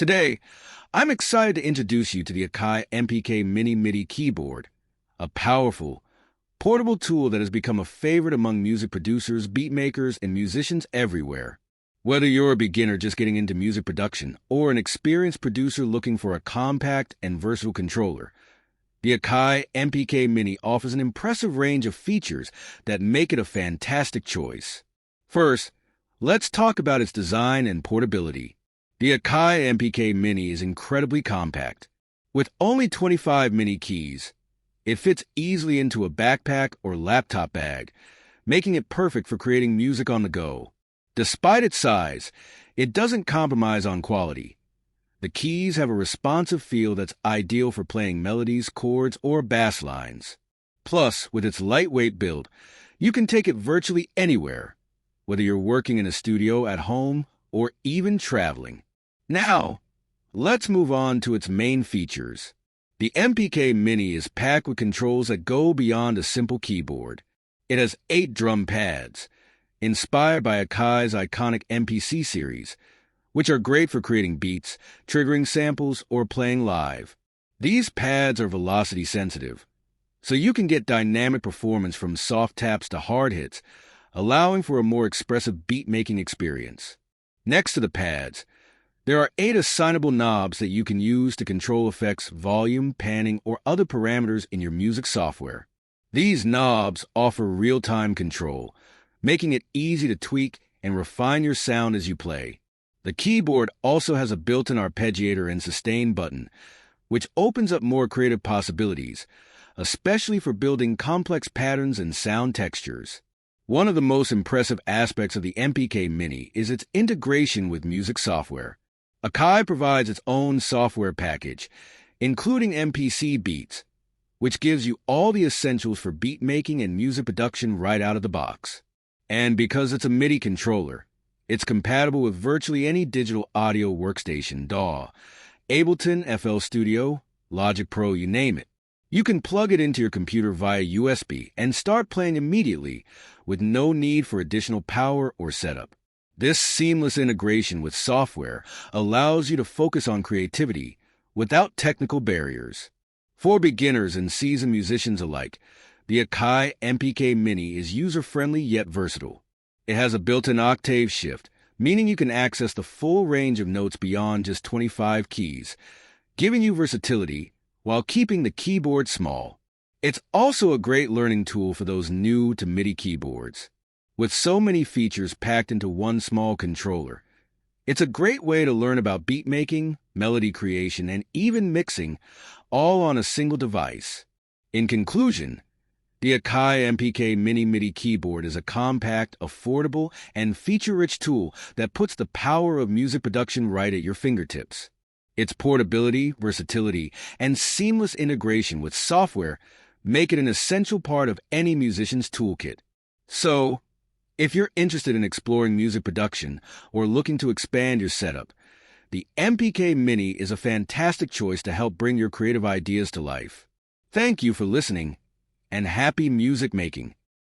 Today, I'm excited to introduce you to the Akai MPK Mini MIDI keyboard, a powerful, portable tool that has become a favorite among music producers, beat makers, and musicians everywhere. Whether you're a beginner just getting into music production or an experienced producer looking for a compact and versatile controller, the Akai MPK Mini offers an impressive range of features that make it a fantastic choice. First, let's talk about its design and portability. The Akai MPK Mini is incredibly compact. With only 25 mini keys, it fits easily into a backpack or laptop bag, making it perfect for creating music on the go. Despite its size, it doesn't compromise on quality. The keys have a responsive feel that's ideal for playing melodies, chords, or bass lines. Plus, with its lightweight build, you can take it virtually anywhere, whether you're working in a studio, at home, or even traveling. Now, let's move on to its main features. The MPK Mini is packed with controls that go beyond a simple keyboard. It has 8 drum pads, inspired by Akai's iconic MPC series, which are great for creating beats, triggering samples, or playing live. These pads are velocity sensitive, so you can get dynamic performance from soft taps to hard hits, allowing for a more expressive beat-making experience. Next to the pads, there are 8 assignable knobs that you can use to control effects, volume, panning, or other parameters in your music software. These knobs offer real-time control, making it easy to tweak and refine your sound as you play. The keyboard also has a built-in arpeggiator and sustain button, which opens up more creative possibilities, especially for building complex patterns and sound textures. One of the most impressive aspects of the MPK Mini is its integration with music software. Akai provides its own software package, including MPC Beats, which gives you all the essentials for beat making and music production right out of the box. And because it's a MIDI controller, it's compatible with virtually any digital audio workstation, DAW, Ableton, FL Studio, Logic Pro, you name it. You can plug it into your computer via USB and start playing immediately with no need for additional power or setup. This seamless integration with software allows you to focus on creativity without technical barriers. For beginners and seasoned musicians alike, the Akai MPK Mini is user-friendly yet versatile. It has a built-in octave shift, meaning you can access the full range of notes beyond just 25 keys, giving you versatility while keeping the keyboard small. It's also a great learning tool for those new to MIDI keyboards. With so many features packed into one small controller, it's a great way to learn about beat making, melody creation, and even mixing, all on a single device. In conclusion, the Akai MPK Mini MIDI keyboard is a compact, affordable, and feature-rich tool that puts the power of music production right at your fingertips. Its portability, versatility, and seamless integration with software make it an essential part of any musician's toolkit. So, if you're interested in exploring music production or looking to expand your setup, the MPK Mini is a fantastic choice to help bring your creative ideas to life. Thank you for listening, and happy music making.